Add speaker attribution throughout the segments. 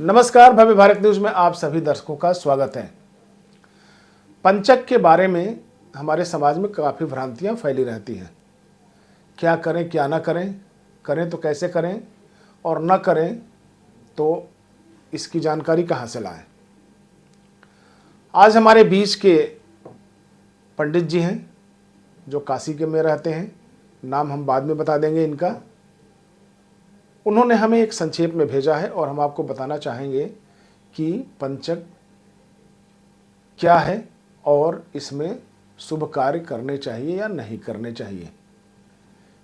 Speaker 1: नमस्कार, भव्य भारत न्यूज में आप सभी दर्शकों का स्वागत है। पंचक के बारे में हमारे समाज में काफ़ी भ्रांतियां फैली रहती हैं। क्या करें क्या ना करें, करें तो कैसे करें और न करें तो इसकी जानकारी कहाँ से लाएं। आज हमारे बीच के पंडित जी हैं जो काशी के में रहते हैं, नाम हम बाद में बता देंगे इनका। उन्होंने हमें एक संक्षेप में भेजा है और हम आपको बताना चाहेंगे कि पंचक क्या है और इसमें शुभ कार्य करने चाहिए या नहीं करने चाहिए।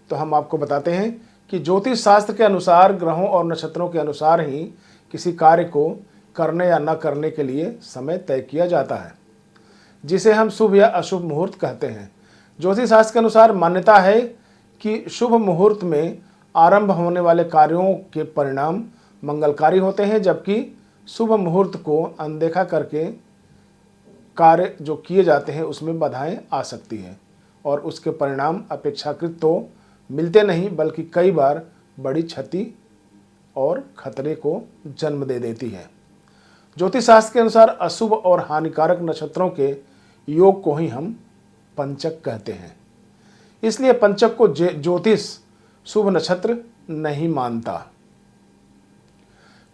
Speaker 1: तो हम आपको बताते हैं कि ज्योतिष शास्त्र के अनुसार ग्रहों और नक्षत्रों के अनुसार ही किसी कार्य को करने या न करने के लिए समय तय किया जाता है, जिसे हम शुभ या अशुभ मुहूर्त कहते हैं। ज्योतिष शास्त्र के अनुसार मान्यता है कि शुभ मुहूर्त में आरंभ होने वाले कार्यों के परिणाम मंगलकारी होते हैं, जबकि शुभ मुहूर्त को अनदेखा करके कार्य जो किए जाते हैं उसमें बाधाएं आ सकती हैं और उसके परिणाम अपेक्षाकृत तो मिलते नहीं, बल्कि कई बार बड़ी क्षति और खतरे को जन्म दे देती है। ज्योतिष शास्त्र के अनुसार अशुभ और हानिकारक नक्षत्रों के योग को ही हम पंचक कहते हैं। इसलिए पंचक को ज्योतिष शुभ नक्षत्र नहीं मानता।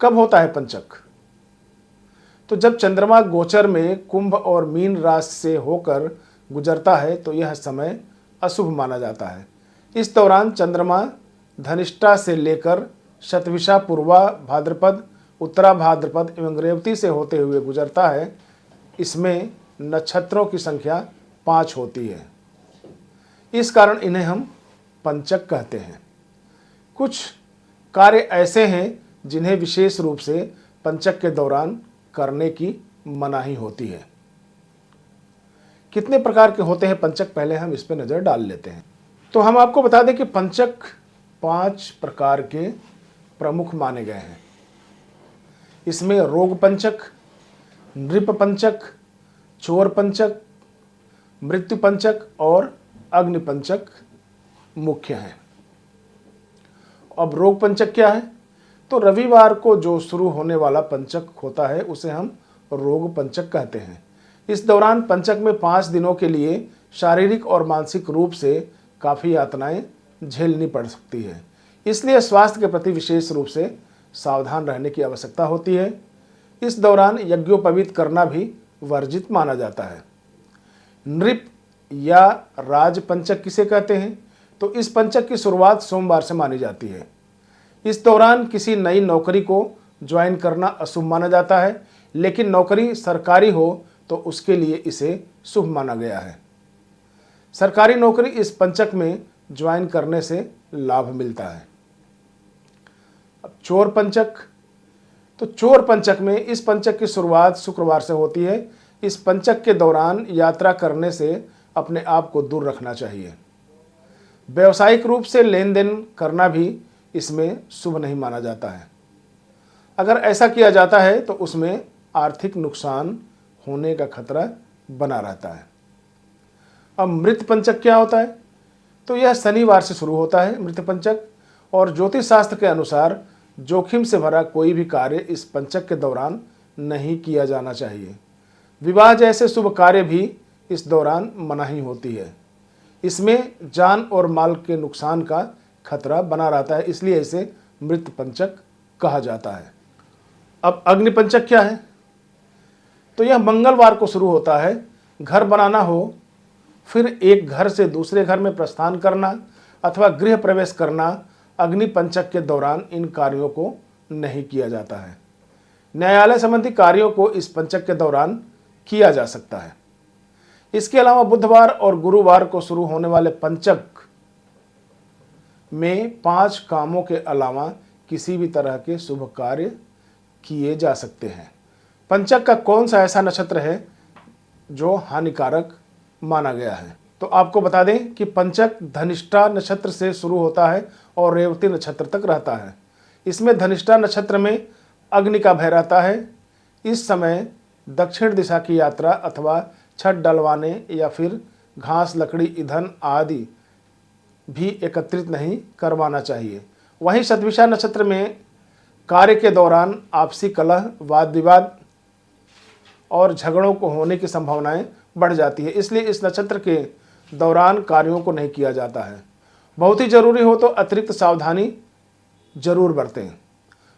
Speaker 1: कब होता है पंचक? तो जब चंद्रमा गोचर में कुंभ और मीन राशि से होकर गुजरता है तो यह समय अशुभ माना जाता है। इस दौरान चंद्रमा धनिष्ठा से लेकर शतभिषा, पूर्वा भाद्रपद, उत्तरा भाद्रपद एवं रेवती से होते हुए गुजरता है। इसमें नक्षत्रों की संख्या 5 होती है। इस कारण इन्हें हम पंचक कहते हैं। कुछ कार्य ऐसे हैं जिन्हें विशेष रूप से पंचक के दौरान करने की मनाही होती है। कितने प्रकार के होते हैं पंचक, पहले हम इस पर नजर डाल लेते हैं। तो हम आपको बता दें कि पंचक 5 प्रकार के प्रमुख माने गए हैं। इसमें रोग पंचक, नृप पंचक, चोर पंचक, मृत्यु पंचक और अग्नि पंचक मुख्य हैं। अब रोग पंचक क्या है? तो रविवार को जो शुरू होने वाला पंचक होता है उसे हम रोग पंचक कहते हैं। इस दौरान पंचक में 5 दिनों के लिए शारीरिक और मानसिक रूप से काफ़ी यातनाएं झेलनी पड़ सकती है। इसलिए स्वास्थ्य के प्रति विशेष रूप से सावधान रहने की आवश्यकता होती है। इस दौरान यज्ञोपवीत करना भी वर्जित माना जाता है। नृप या राज पंचक किसे कहते हैं? तो इस पंचक की शुरुआत सोमवार से मानी जाती है। इस दौरान किसी नई नौकरी को ज्वाइन करना अशुभ माना जाता है, लेकिन नौकरी सरकारी हो तो उसके लिए इसे शुभ माना गया है। सरकारी नौकरी इस पंचक में ज्वाइन करने से लाभ मिलता है। अब चोर पंचक, तो चोर पंचक में इस पंचक की शुरुआत शुक्रवार से होती है। इस पंचक के दौरान यात्रा करने से अपने आप को दूर रखना चाहिए। व्यावसायिक रूप से लेन देन करना भी इसमें शुभ नहीं माना जाता है। अगर ऐसा किया जाता है तो उसमें आर्थिक नुकसान होने का खतरा बना रहता है। अब मृत पंचक क्या होता है? तो यह शनिवार से शुरू होता है मृत पंचक, और ज्योतिष शास्त्र के अनुसार जोखिम से भरा कोई भी कार्य इस पंचक के दौरान नहीं किया जाना चाहिए। विवाह जैसे शुभ कार्य भी इस दौरान मनाही होती है। इसमें जान और माल के नुकसान का खतरा बना रहता है, इसलिए इसे मृत पंचक कहा जाता है। अब अग्नि पंचक क्या है? तो यह मंगलवार को शुरू होता है। घर बनाना हो, फिर एक घर से दूसरे घर में प्रस्थान करना अथवा गृह प्रवेश करना अग्नि पंचक के दौरान इन कार्यों को नहीं किया जाता है। न्यायालय संबंधी कार्यों को इस पंचक के दौरान किया जा सकता है। इसके अलावा बुधवार और गुरुवार को शुरू होने वाले पंचक में 5 कामों के अलावा किसी भी तरह के शुभ कार्य किए जा सकते हैं। पंचक का कौन सा ऐसा नक्षत्र है जो हानिकारक माना गया है? तो आपको बता दें कि पंचक धनिष्ठा नक्षत्र से शुरू होता है और रेवती नक्षत्र तक रहता है। इसमें धनिष्ठा नक्षत्र में अग्नि का भय रहता है। इस समय दक्षिण दिशा की यात्रा अथवा छत डलवाने या फिर घास, लकड़ी, ईंधन आदि भी एकत्रित नहीं करवाना चाहिए। वहीं शतभिषा नक्षत्र में कार्य के दौरान आपसी कलह, वाद विवाद और झगड़ों को होने की संभावनाएं बढ़ जाती है, इसलिए इस नक्षत्र के दौरान कार्यों को नहीं किया जाता है। बहुत ही जरूरी हो तो अतिरिक्त सावधानी जरूर बरतें।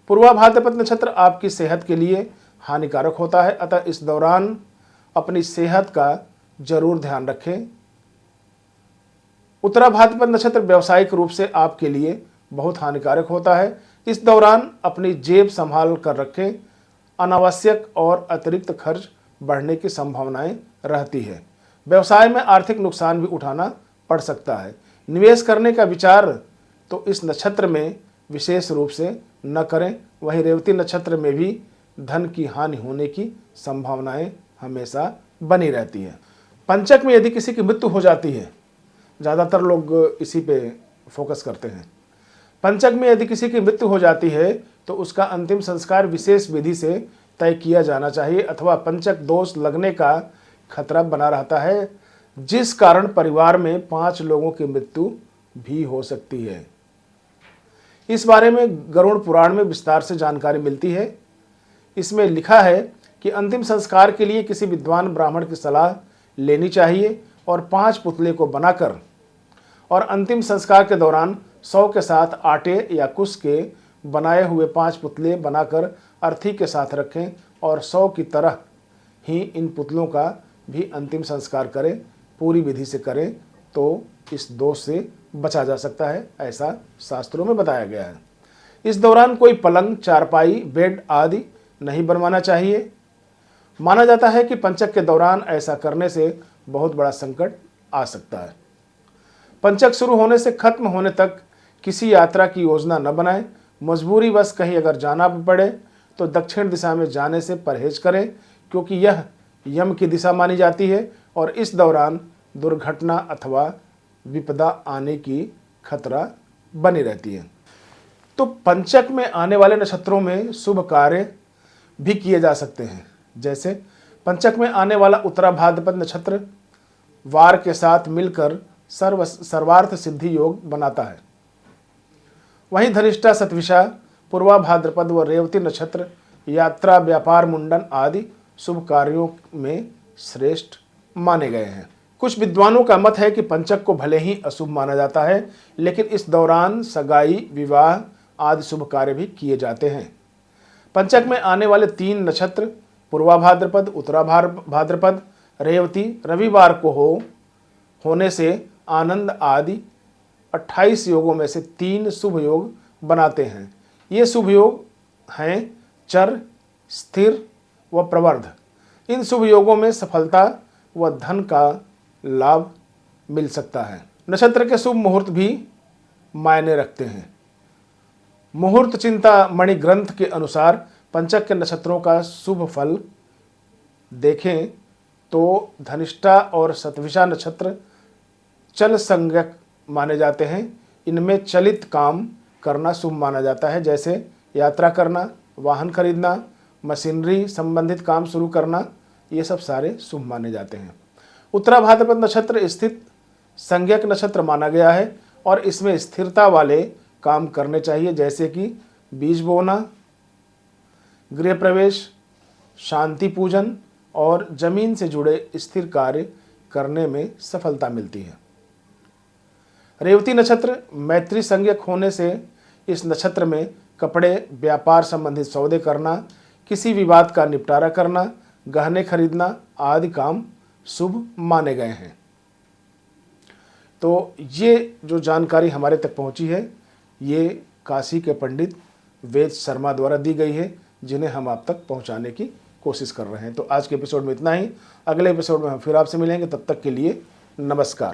Speaker 1: पूर्वा भाद्रपद नक्षत्र आपकी सेहत के लिए हानिकारक होता है, अतः इस दौरान अपनी सेहत का जरूर ध्यान रखें। उत्तरा भाद्रपद नक्षत्र व्यावसायिक रूप से आपके लिए बहुत हानिकारक होता है। इस दौरान अपनी जेब संभाल कर रखें, अनावश्यक और अतिरिक्त खर्च बढ़ने की संभावनाएं रहती है। व्यवसाय में आर्थिक नुकसान भी उठाना पड़ सकता है। निवेश करने का विचार तो इस नक्षत्र में विशेष रूप से न करें। वहीं रेवती नक्षत्र में भी धन की हानि होने की संभावनाएं हमेशा बनी रहती है। पंचक में यदि किसी की मृत्यु हो जाती है, ज़्यादातर लोग इसी पे फोकस करते हैं। पंचक में यदि किसी की मृत्यु हो जाती है तो उसका अंतिम संस्कार विशेष विधि से तय किया जाना चाहिए, अथवा पंचक दोष लगने का खतरा बना रहता है, जिस कारण परिवार में 5 लोगों की मृत्यु भी हो सकती है। इस बारे में गरुड़ पुराण में विस्तार से जानकारी मिलती है। इसमें लिखा है कि अंतिम संस्कार के लिए किसी विद्वान ब्राह्मण की सलाह लेनी चाहिए और 5 पुतले को बनाकर और अंतिम संस्कार के दौरान 100 के साथ आटे या कुश के बनाए हुए 5 पुतले बनाकर अर्थी के साथ रखें और 100 की तरह ही इन पुतलों का भी अंतिम संस्कार करें। पूरी विधि से करें तो इस दोष से बचा जा सकता है, ऐसा शास्त्रों में बताया गया है। इस दौरान कोई पलंग, चारपाई, बेड आदि नहीं बनवाना चाहिए। माना जाता है कि पंचक के दौरान ऐसा करने से बहुत बड़ा संकट आ सकता है। पंचक शुरू होने से खत्म होने तक किसी यात्रा की योजना न बनाएं। मजबूरी वश कहीं अगर जाना पड़े तो दक्षिण दिशा में जाने से परहेज करें, क्योंकि यह यम की दिशा मानी जाती है और इस दौरान दुर्घटना अथवा विपदा आने की खतरा बनी रहती है। तो पंचक में आने वाले नक्षत्रों में शुभ कार्य भी किए जा सकते हैं। जैसे पंचक में आने वाला उत्तरा भाद्रपद नक्षत्र वार के साथ मिलकर सर्वार्थ सिद्धि योग बनाता है। वहीं धनिष्ठा, शतभिषा, पूर्वा भाद्रपद व रेवती नक्षत्र यात्रा, व्यापार, मुंडन आदि शुभ कार्यों में श्रेष्ठ माने गए हैं। कुछ विद्वानों का मत है कि पंचक को भले ही अशुभ माना जाता है, लेकिन इस दौरान सगाई, विवाह आदि शुभ कार्य भी किए जाते हैं। पंचक में आने वाले 3 नक्षत्र पूर्वा भाद्रपद, उत्तरा भाद्रपद, रेवती रविवार को होने से आनंद आदि 28 योगों में से 3 शुभ योग बनाते हैं। ये शुभ योग हैं चर, स्थिर व प्रवर्ध। इन शुभ योगों में सफलता व धन का लाभ मिल सकता है। नक्षत्र के शुभ मुहूर्त भी मायने रखते हैं। मुहूर्त चिंतामणि ग्रंथ के अनुसार पंचक के नक्षत्रों का शुभ फल देखें तो धनिष्ठा और शतभिषा नक्षत्र चल संज्ञक माने जाते हैं। इनमें चलित काम करना शुभ माना जाता है, जैसे यात्रा करना, वाहन खरीदना, मशीनरी संबंधित काम शुरू करना, ये सब सारे शुभ माने जाते हैं। उत्तरा भाद्रपद नक्षत्र स्थित संज्ञक नक्षत्र माना गया है और इसमें स्थिरता वाले काम करने चाहिए, जैसे कि बीज बोना, गृह प्रवेश, शांति पूजन और जमीन से जुड़े स्थिर कार्य करने में सफलता मिलती है। रेवती नक्षत्र मैत्री संज्ञक होने से इस नक्षत्र में कपड़े, व्यापार संबंधित सौदे करना, किसी विवाद का निपटारा करना, गहने खरीदना आदि काम शुभ माने गए हैं। तो ये जो जानकारी हमारे तक पहुंची है, ये काशी के पंडित वेद शर्मा द्वारा दी गई है, जिन्हें हम आप तक पहुंचाने की कोशिश कर रहे हैं। तो आज के एपिसोड में इतना ही। अगले एपिसोड में हम फिर आपसे मिलेंगे। तब तक के लिए नमस्कार।